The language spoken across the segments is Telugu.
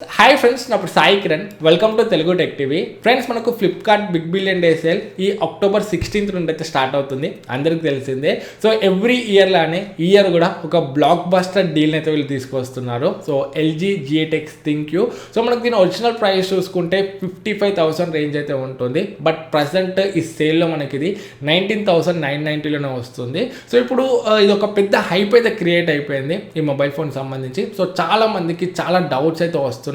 హాయ్ ఫ్రెండ్స్, నా పేరు Sai Kiran. Welcome to Telugu tech TV. Friends, మనకు Flipkart big billion day sale ఈ అక్టోబర్ 16th నుండి అయితే స్టార్ట్ అవుతుంది. అందరికి తెలిసిందే. సో ఎవ్రీ ఇయర్ లానే ఈ ఇయర్ కూడా ఒక బ్లాక్ బస్టర్ డీల్ అయితే వీళ్ళు తీసుకొస్తున్నారు. So LG g8X thinQ. So మనకు దీని ఒరిజినల్ ప్రైస్ చూసుకుంటే 55,000 రేంజ్ అయితే ఉంటుంది. బట్ ప్రజెంట్ ఈ సేల్లో మనకి ఇది 19,990లోనే వస్తుంది. సో ఇప్పుడు ఇది ఒక పెద్ద హైప్ అయితే క్రియేట్ అయిపోయింది ఈ మొబైల్ ఫోన్ సంబంధించి. సో చాలా మందికి చాలా డౌట్స్ అయితే వస్తున్నాయి,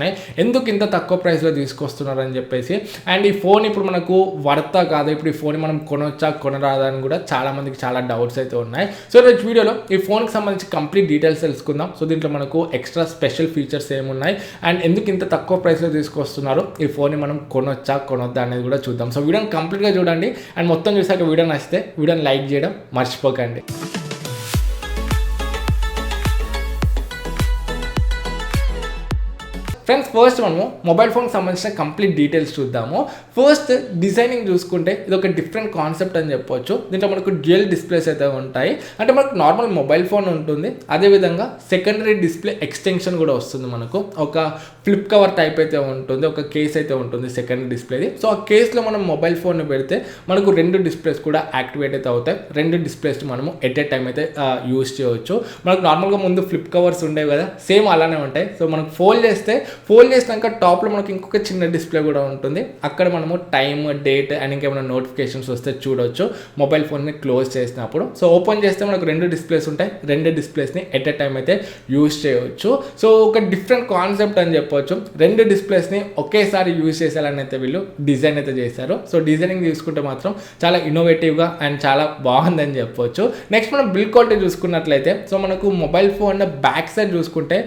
ఎందుకు ఇంత తక్కువ ప్రైస్లో తీసుకొస్తున్నారు అని చెప్పేసి. అండ్ ఈ ఫోన్ ఇప్పుడు మనకు వర్తా కాదు, ఇప్పుడు ఈ ఫోన్ మనం కొనొచ్చా కొనరాదా అని కూడా చాలా మందికి చాలా డౌట్స్ అయితే ఉన్నాయి. సో ఈరోజు వీడియోలో ఈ ఫోన్కి సంబంధించి కంప్లీట్ డీటెయిల్స్ తెలుసుకుందాం. సో దీంట్లో మనకు ఎక్స్ట్రా స్పెషల్ ఫీచర్స్ ఏమున్నాయి అండ్ ఎందుకు ఇంత తక్కువ ప్రైస్లో తీసుకొస్తున్నారు, ఈ ఫోన్ని మనం కొనొచ్చా కొనొద్దా అనేది కూడా చూద్దాం. సో వీడియోని కంప్లీట్గా చూడండి అండ్ మొత్తం చూసాక వీడియో నచ్చితే వీడియోని లైక్ చేయడం మర్చిపోకండి. ఫ్రెండ్స్, ఫస్ట్ మనము మొబైల్ ఫోన్కి సంబంధించిన కంప్లీట్ డీటెయిల్స్ చూద్దాము. ఫస్ట్ డిజైనింగ్ చూసుకుంటే ఇది ఒక డిఫరెంట్ కాన్సెప్ట్ అని చెప్పొచ్చు. దీంట్లో మనకు డ్యూయల్ డిస్ప్లేస్ అయితే ఉంటాయి. అంటే మనకు నార్మల్ మొబైల్ ఫోన్ ఉంటుంది, అదేవిధంగా సెకండరీ డిస్ప్లే ఎక్స్టెన్షన్ కూడా వస్తుంది. మనకు ఒక ఫ్లిప్ కవర్ టైప్ అయితే ఉంటుంది, ఒక కేస్ అయితే ఉంటుంది సెకండరీ డిస్ప్లేది. సో ఆ కేస్లో మనం మొబైల్ ఫోన్ని పెడితే మనకు రెండు డిస్ప్లేస్ కూడా యాక్టివేట్ అయితే అవుతాయి. రెండు డిస్ప్లేస్ మనము ఎట్ ఏ టైం అయితే యూజ్ చేయవచ్చు. మనకు నార్మల్గా ముందు ఫ్లిప్ కవర్స్ ఉండేవి కదా, సేమ్ అలానే ఉంటాయి. సో మనకు ఫోల్డ్ చేసినాక టాప్లో మనకి ఇంకొక చిన్న డిస్ప్లే కూడా ఉంటుంది. అక్కడ మనము టైమ్, డేట్ అండ్ ఇంకేమైనా నోటిఫికేషన్స్ వస్తే చూడవచ్చు మొబైల్ ఫోన్ని క్లోజ్ చేసినప్పుడు. సో ఓపెన్ చేస్తే మనకు రెండు డిస్ప్లేస్ ఉంటాయి, రెండు డిస్ప్లేస్ని ఎట్ ఏ టైం అయితే యూజ్ చేయవచ్చు. సో ఒక డిఫరెంట్ కాన్సెప్ట్ అని చెప్పవచ్చు. రెండు డిస్ప్లేస్ని ఒకేసారి యూజ్ చేసేయాలని అయితే వీళ్ళు డిజైన్ అయితే చేశారు. సో డిజైనింగ్ చూసుకుంటే మాత్రం చాలా ఇన్నోవేటివ్గా అండ్ చాలా బాగుందని చెప్పవచ్చు. నెక్స్ట్ మనం బిల్డ్ క్వాలిటీ చూసుకున్నట్లయితే సో మనకు మొబైల్ ఫోన్ బ్యాక్ సైడ్ చూసుకుంటే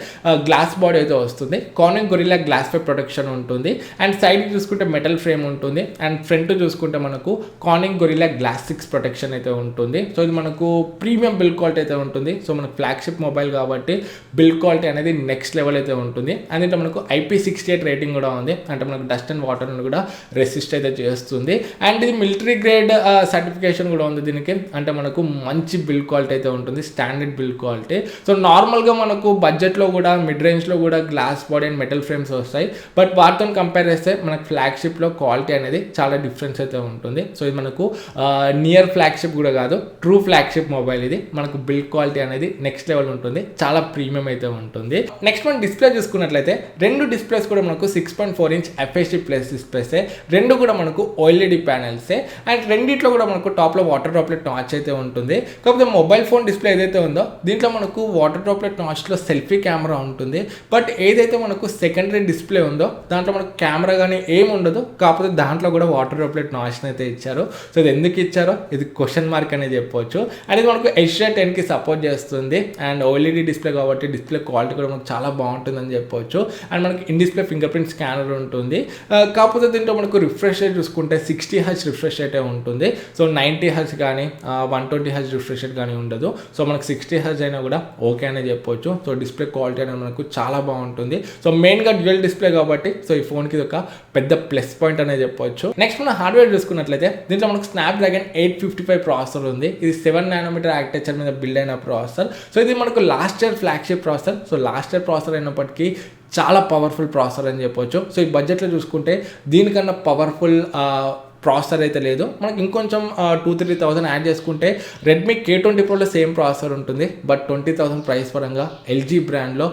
గ్లాస్ బాడీ అయితే వస్తుంది. Corning Gorilla glass fibre protection ఉంటుంది. అండ్ సైడ్ చూసుకుంటే మెటల్ ఫ్రేమ్ ఉంటుంది. అండ్ ఫ్రంట్ చూసుకుంటే మనకు కార్నింగ్ గొరిల్లా గ్లాస్ 6 ప్రొటెక్షన్ అయితే ఉంటుంది. సో ఇది మనకు ప్రీమియం బిల్డ్ క్వాలిటీ అయితే ఉంటుంది. సో మనకు ఫ్లాగ్షిప్ మొబైల్ కాబట్టి బిల్డ్ క్వాలిటీ అనేది నెక్స్ట్ లెవెల్ అయితే ఉంటుంది. అండ్ ఇంట్లో మనకు IP68 రేటింగ్ కూడా ఉంది. అంటే మనకు డస్ట్ అండ్ వాటర్ కూడా రెసిస్ట్ అయితే చేస్తుంది. అండ్ ఇది మిలిటరీ గ్రేడ్ సర్టిఫికేషన్ కూడా ఉంది దీనికి. అంటే మనకు మంచి బిల్డ్ క్వాలిటీ అయితే ఉంటుంది, స్టాండర్డ్ బిల్డ్ క్వాలిటీ. సో నార్మల్గా మనకు బడ్జెట్లో కూడా మిడ్ రేంజ్లో కూడా glass body and metal frames వస్తాయి. బట్ వాటితో కంపేర్ చేస్తే మనకు ఫ్లాగ్షిప్లో క్వాలిటీ అనేది చాలా డిఫరెన్స్ అయితే ఉంటుంది. సో ఇది మనకు నియర్ ఫ్లాగ్షిప్ కూడా కాదు, ట్రూ ఫ్లాగ్షిప్ మొబైల్ ఇది. మనకు బిల్డ్ క్వాలిటీ అనేది నెక్స్ట్ లెవెల్ ఉంటుంది, చాలా ప్రీమియం అయితే ఉంటుంది. నెక్స్ట్ మనం డిస్ప్లే చూసుకున్నట్లయితే రెండు డిస్ప్లేస్ కూడా మనకు 6.4 inch FHD+ డిస్ప్లేసే. రెండు కూడా మనకు OLED ప్యానెల్సే. అండ్ రెండిట్లో కూడా మనకు టాప్లో వాటర్ డ్రాప్లెట్ నాచ్ అయితే ఉంటుంది. కాకపోతే మొబైల్ ఫోన్ డిస్ప్లే ఏదైతే ఉందో దీంట్లో మనకు వాటర్ డ్రాప్లెట్ నాచ్లో సెల్ఫీ కెమెరా ఉంటుంది. బట్ ఏదైతే మనకు సెకండరీ డిస్ప్లే ఉందో దాంట్లో మనకు కెమెరా కానీ ఏమి ఉండదు. కాకపోతే దాంట్లో కూడా వాటర్ డ్రాప్లెట్ నాచ్ అయితే ఇచ్చారు. సో ఇది ఎందుకు ఇచ్చారో ఇది క్వశ్చన్ మార్క్ అనేది చెప్పవచ్చు. అండ్ ఇది మనకు H10కి సపోర్ట్ చేస్తుంది. అండ్ OLED డిస్ప్లే కాబట్టి డిస్ప్లే క్వాలిటీ కూడా మనకు చాలా బాగుంటుందని చెప్పవచ్చు. అండ్ మనకి in display finger print scanner ఉంటుంది. కాకపోతే దీంట్లో మనకు రిఫ్రెష్ రేట్ చూసుకుంటే 60 Hz రిఫ్రెష్ రేట్ ఉంటుంది. సో 90 Hz కానీ 120 Hz రిఫ్రెష్ రేట్ కానీ ఉండదు. సో మనకు 60 Hz అయినా కూడా ఓకే అనే చెప్పవచ్చు. సో డిస్ప్లే క్వాలిటీ అనేది మనకు చాలా బాగుంటుంది. సో మెయిన్గా డ్యూయల్ డిస్ప్లే కాబట్టి సో ఈ ఫోన్కి ఇది ఒక పెద్ద ప్లస్ పాయింట్ అనేది చెప్పవచ్చు. నెక్స్ట్ మనం హార్డ్వేర్ చూసుకున్నట్లయితే దీంట్లో మనకు స్నాప్డ్రాగన్ 855 ప్రాసెసర్ ఉంది. ఇది 7 nm ఆర్కిటెక్చర్ మీద బిల్డ్ అయిన ప్రాసెసర్. సో ఇది మనకు last year flagship processor. So last year processor అయినప్పటికీ చాలా పవర్ఫుల్ ప్రాసెసర్ అని చెప్పవచ్చు. సో ఈ బడ్జెట్లో చూసుకుంటే దీనికన్నా పవర్ఫుల్ ప్రాసెసర్ అయితే లేదు. మనకి ఇంకొంచెం 2-3,000 యాడ్ చేసుకుంటే రెడ్మీ K20 Proలో సేమ్ ప్రాసెసర్ ఉంటుంది. బట్ 20,000 ప్రైస్ పరంగా LG బ్రాండ్లో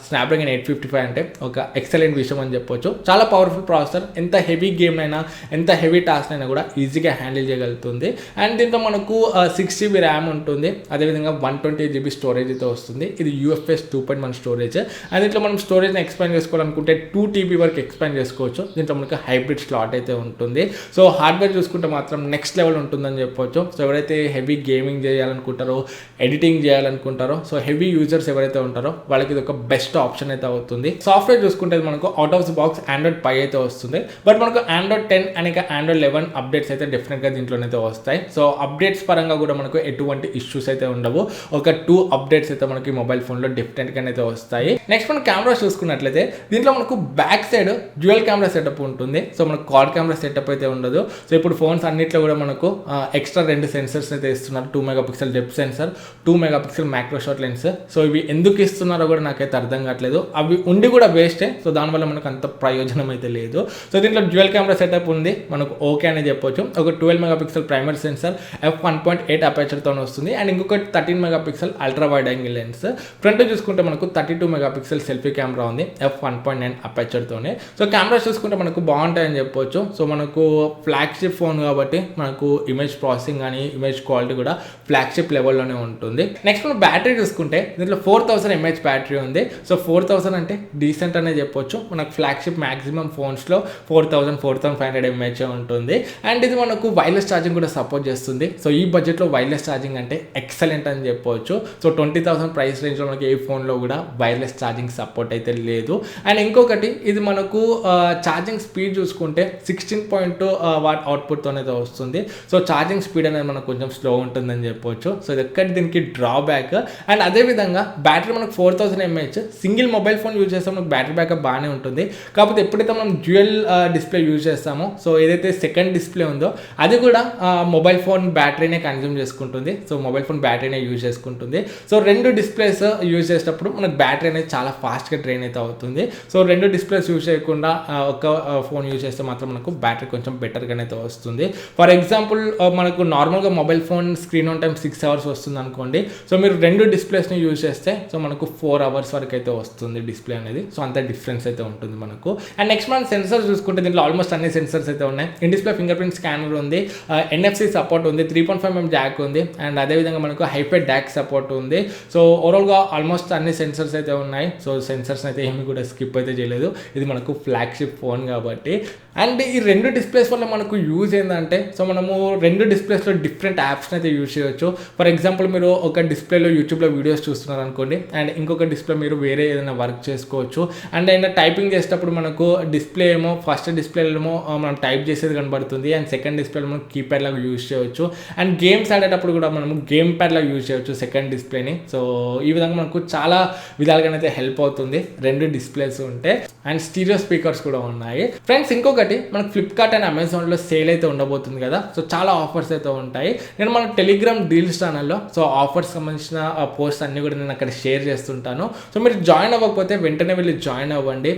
స్నాప్డ్రాగన్ 855 అంటే ఒక ఎక్సలెంట్ విషయం అని చెప్పొచ్చు. చాలా పవర్ఫుల్ ప్రాసెసర్. ఎంత హెవీ గేమ్ అయినా ఎంత హెవీ టాస్క్ అయినా కూడా ఈజీగా హ్యాండిల్ చేయగలుగుతుంది. అండ్ దీంట్లో మనకు 6GB ర్యామ్ ఉంటుంది. అదేవిధంగా 128GB స్టోరేజ్ అయితే వస్తుంది. ఇది UFS 2.1 స్టోరేజ్. అండ్ దీంట్లో మనం స్టోరేజ్ని ఎక్స్పాండ్ చేసుకోవాలనుకుంటే 2TB వరకు ఎక్స్పాండ్ చేసుకోవచ్చు. దీంట్లో మనకు హైబ్రిడ్ స్లాట్ అయితే ఉంటుంది. సో హార్డ్వేర్ చూసుకుంటే మాత్రం నెక్స్ట్ లెవెల్ ఉంటుందని చెప్పొచ్చు. సో ఎవరైతే హెవీ గేమింగ్ చేయాలనుకుంటారో, ఎడిటింగ్ చేయాలనుకుంటారో, సో హెవీ యూజర్స్ ఎవరైతే ఉంటారో వాళ్ళకి ఇది ఒక బెస్ట్ ఆప్షన్ అయితే అవుతుంది. సాఫ్ట్వేర్ చూసుకుంటే మనకు out of the box Android Pie అయితే వస్తుంది. బట్ మనకు Android 10 అండ్ Android 11 అప్డేట్స్ అయితే డెఫినెట్గా దీంట్లోనైతే వస్తాయి. సో అప్డేట్స్ పరంగా కూడా మనకు ఎటువంటి ఇష్యూస్ అయితే ఉండవు. ఒక 2 అప్డేట్స్ అయితే మనకి మొబైల్ ఫోన్లో డెఫినెట్గా అయితే వస్తాయి. నెక్స్ట్ మనం కెమెరా చూసుకున్నట్లయితే దీంట్లో మనకు back side dual camera setup ఉంటుంది. సో మనకు క్వాడ్ కెమెరా సెటప్ అయితే అయితే ఉండదు. సో ఇప్పుడు ఫోన్స్ అన్నిట్లో కూడా మనకు ఎక్స్ట్రా 2 సెన్సర్స్ అయితే ఇస్తున్నారు. 2 megapixel depth sensor, 2 megapixel macro shot lens. So ఇవి ఎందుకు ఇస్తున్నారో కూడా నాకైతే అర్థం కావట్లేదు. అవి ఉండి కూడా వేస్టే. సో దానివల్ల మనకు అంత ప్రయోజనం అయితే లేదు. సో దీంట్లో డ్యూయల్ కెమెరా సెటప్ ఉంది, మనకు ఓకే అని చెప్పొచ్చు. ఒక 12 మెగాపిక్సెల్ ప్రైమరీ సెన్సర్, f1.8 అపర్చర్తో వస్తుంది. అండ్ ఇంకొకటి 13 megapixel ultra wide angle lens. Front చూసుకుంటే మనకు 32 మెగాపిక్సెల్ సెల్ఫీ కెమెరా ఉంది, f1.9 అపర్చర్తోనే. సో కెమెరాస్ చూసుకుంటే మనకు బాగుంటాయని చెప్పొచ్చు. సో మనకు ఫ్లాగ్షిప్ ఫోన్ కాబట్టి మనకు ఇమేజ్ ప్రాసెసింగ్ కానీ ఇమేజ్ క్వాలిటీ కూడా ఫ్లాగ్షిప్ లెవెల్లోనే ఉంటుంది. నెక్స్ట్ మనం బ్యాటరీ చూసుకుంటే దీంట్లో 4000 mAh బ్యాటరీ ఉంది. సో 4000 అంటే డీసెంట్ అనే చెప్పొచ్చు. మనకు ఫ్లాగ్షిప్ మ్యాక్సిమం ఫోన్స్లో 4500 mAh ఉంటుంది. అండ్ ఇది మనకు వైర్లెస్ ఛార్జింగ్ కూడా సపోర్ట్ చేస్తుంది. సో ఈ బడ్జెట్లో వైర్లెస్ ఛార్జింగ్ అంటే ఎక్సలెంట్ అని చెప్పొచ్చు. సో 20,000 ప్రైస్ రేంజ్లో మనకి ఏ ఫోన్లో కూడా వైర్లెస్ ఛార్జింగ్ సపోర్ట్ అయితే లేదు. అండ్ ఇంకొకటి ఇది మనకు ఛార్జింగ్ స్పీడ్ చూసుకుంటే 16.2 వాట్ అవుట్పుట్తో అయితే వస్తుంది. సో ఛార్జింగ్ స్పీడ్ అనేది మనకు కొంచెం స్లో ఉంటుందని చెప్పొచ్చు. సో ఇది ఎక్కడి దీనికి డ్రాబ్యాక్. అండ్ అదేవిధంగా బ్యాటరీ మనకు 4000 mAh. Single mobile phone use చేస్తాం మనకు బ్యాటరీ బ్యాకప్ బాగానే ఉంటుంది. కాకపోతే ఎప్పుడైతే మనం డ్యూయల్ డిస్ప్లే యూజ్ చేస్తామో సో ఏదైతే సెకండ్ డిస్ప్లే ఉందో అది కూడా మొబైల్ ఫోన్ బ్యాటరీనే కన్జ్యూమ్ చేసుకుంటుంది. సో మొబైల్ ఫోన్ బ్యాటరీనే యూజ్ చేసుకుంటుంది. సో 2 డిస్ప్లేస్ యూజ్ చేసేటప్పుడు మనకు బ్యాటరీ అనేది చాలా ఫాస్ట్గా డ్రైన్ అయితే అవుతుంది. సో 2 డిస్ప్లేస్ యూజ్ చేయకుండా ఒక ఫోన్ యూజ్ చేస్తే మాత్రం మనకు బ్యాటరీ కొంచెం బెటర్గానే అయితే వస్తుంది. ఫర్ ఎగ్జాంపుల్ మనకు నార్మల్గా mobile phone screen on time 6 hours వస్తుంది అనుకోండి. సో మీరు 2 డిస్ప్లేస్ని యూజ్ చేస్తే సో మనకు 4 hours వరకు అయితే వస్తుంది డిస్ప్లే అనేది. సో అంత డిఫరెన్స్ అయితే ఉంటుంది మనకు. అండ్ నెక్స్ట్ మనం సెన్సర్స్ చూసుకుంటే దీంట్లో ఆల్మోస్ట్ అన్ని సెన్సర్స్ అయితే ఉన్నాయి. In display finger print scanner ఉంది, NFC సపోర్ట్ ఉంది, 3.5mm జాక్ ఉంది. అండ్ అదేవిధంగా మనకు హైపర్ డాక్ సపోర్ట్ ఉంది. సో ఓవరాల్గా ఆల్మోస్ట్ అన్ని సెన్సర్స్ అయితే ఉన్నాయి. సో సెన్సర్స్ అయితే ఏమి కూడా స్కిప్ అయితే చేయలేదు. ఇది మనకు ఫ్లాగ్షిప్ ఫోన్ కాబట్టి. అండ్ ఈ 2 డిస్ప్లేస్ వల్ల మనకు యూజ్ ఏంటంటే సో మనము 2 డిస్ప్లేస్లో డిఫరెంట్ యాప్స్ని అయితే యూజ్ చేయొచ్చు. ఫర్ ఎగ్జాంపుల్ మీరు ఒక డిస్ప్లేలో యూట్యూబ్లో వీడియోస్ చూస్తున్నారు అనుకోండి, అండ్ ఇంకొక డిస్ప్లే మీరు వేరే ఏదైనా వర్క్ చేసుకోవచ్చు. అండ్ అయినా టైపింగ్ చేసేటప్పుడు మనకు డిస్ప్లే ఏమో ఫస్ట్ డిస్ప్లేలో మనం టైప్ చేసేది కనబడుతుంది, అండ్ సెకండ్ డిస్ప్లేలో మనం కీప్యాడ్ లాగా యూజ్ చేయొచ్చు. అండ్ గేమ్స్ ఆడేటప్పుడు కూడా మనము గేమ్ ప్యాడ్ లాగా యూజ్ చేయొచ్చు సెకండ్ డిస్ప్లేని. సో ఈ విధంగా మనకు చాలా విధాలుగానైతే హెల్ప్ అవుతుంది 2 డిస్ప్లేస్ ఉంటే. అండ్ స్టీరియో స్పీకర్స్ కూడా ఉన్నాయి. ఫ్రెండ్స్ ఇంకొకటి మనకు ఫ్లిప్కార్ట్ అండ్ అమెజాన్లో సేల్ అయితే ఉండబోతుంది కదా. సో చాలా ఆఫర్స్ అయితే ఉంటాయి. నేను మన టెలిగ్రామ్ డీల్స్ ఛానల్లో సో ఆఫర్స్ సంబంధించిన పోస్ట్ అన్ని కూడా నేను అక్కడ షేర్ చేస్తుంటాను. సో మీరు జాయిన్ అవ్వకపోతే వెంటనే వెళ్ళి జాయిన్ అవ్వండి.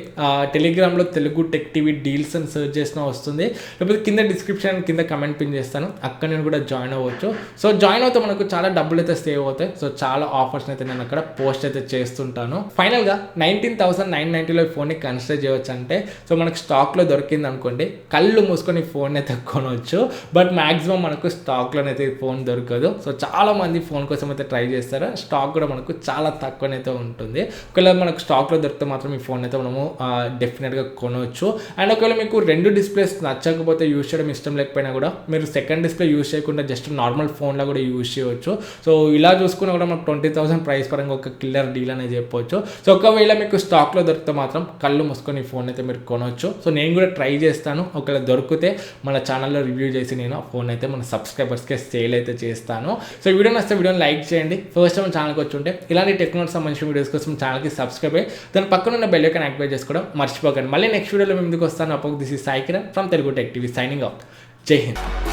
టెలిగ్రామ్లో తెలుగు టెక్ టీవీ డీల్స్ అని సెర్చ్ చేసినా వస్తుంది, లేకపోతే కింద డిస్క్రిప్షన్ కింద కమెంట్ పిన్ చేస్తాను, అక్కడ నేను కూడా జాయిన్ అవ్వచ్చు. సో జాయిన్ అవుతే మనకు చాలా డబ్బులు అయితే సేవ్ అవుతాయి. సో చాలా ఆఫర్స్ అయితే నేను అక్కడ పోస్ట్ అయితే చేస్తుంటాను. ఫైనల్గా 19,990లో ఈ ఫోన్ని కన్సిడర్ చేయవచ్చు అంటే సో మనకు స్టాక్లో దొరికింది అనుకోండి, కళ్ళు మూసుకొని ఫోన్ అయితే కొనవచ్చు. బట్ మ్యాక్సిమం మనకు స్టాక్లోనైతే ఫోన్ దొరకదు. సో చాలా మంది ఫోన్ కోసం అయితే ట్రై చేస్తారు. స్టాక్ కూడా మనకు చాలా తక్కువనైతే ఉంటుంది. ఒకవేళ మనకు స్టాక్లో దొరికితే మాత్రం ఈ ఫోన్ అయితే మనము డెఫినెట్గా కొనవచ్చు. అండ్ ఒకవేళ మీకు 2 డిస్ప్లేస్ నచ్చకపోతే యూజ్ చేయడం ఇష్టం లేకపోయినా కూడా మీరు సెకండ్ డిస్ప్లే యూజ్ చేయకుండా జస్ట్ నార్మల్ ఫోన్లో కూడా యూజ్ చేయవచ్చు. సో ఇలా చూసుకున్నా కూడా మనకు 20,000 ప్రైస్ పరంగా ఒక కిల్లర్ డీల్ అనేది చెప్పవచ్చు. సో ఒకవేళ మీకు స్టాక్లో దొరికితే మాత్రం కళ్ళు మూసుకొని ఈ ఫోన్ అయితే మీరు కొనవచ్చు. సో నేను కూడా ట్రై చేస్తాను. ఒకవేళ దొరికితే మన ఛానల్లో రివ్యూ చేసి నేను ఆ ఫోన్ అయితే మన సబ్స్క్రైబర్స్కే సేల్ అయితే చేస్తాను. సో వీడియో నచ్చితే వీడియోని లైక్ చేయండి. ఫస్ట్ టైం ఛానల్కి వచ్చి ఉంటే ఇలాంటి టెక్నాలజీ సంబంధించిన వీడియోస్ కోసం ఛానల్కి సబ్స్క్రైబ్ అయ్యి దాని పక్కన ఉన్న బెల్ ఐకాన్ యాక్టివేట్ చేసుకోవడం మర్చిపోకండి. మళ్ళీ నెక్స్ట్ వీడియోలో మేము ముందుకు వస్తాను. అప్పుడు this is Sai Kiran from Telugu tech TV signing out. జై హింద్.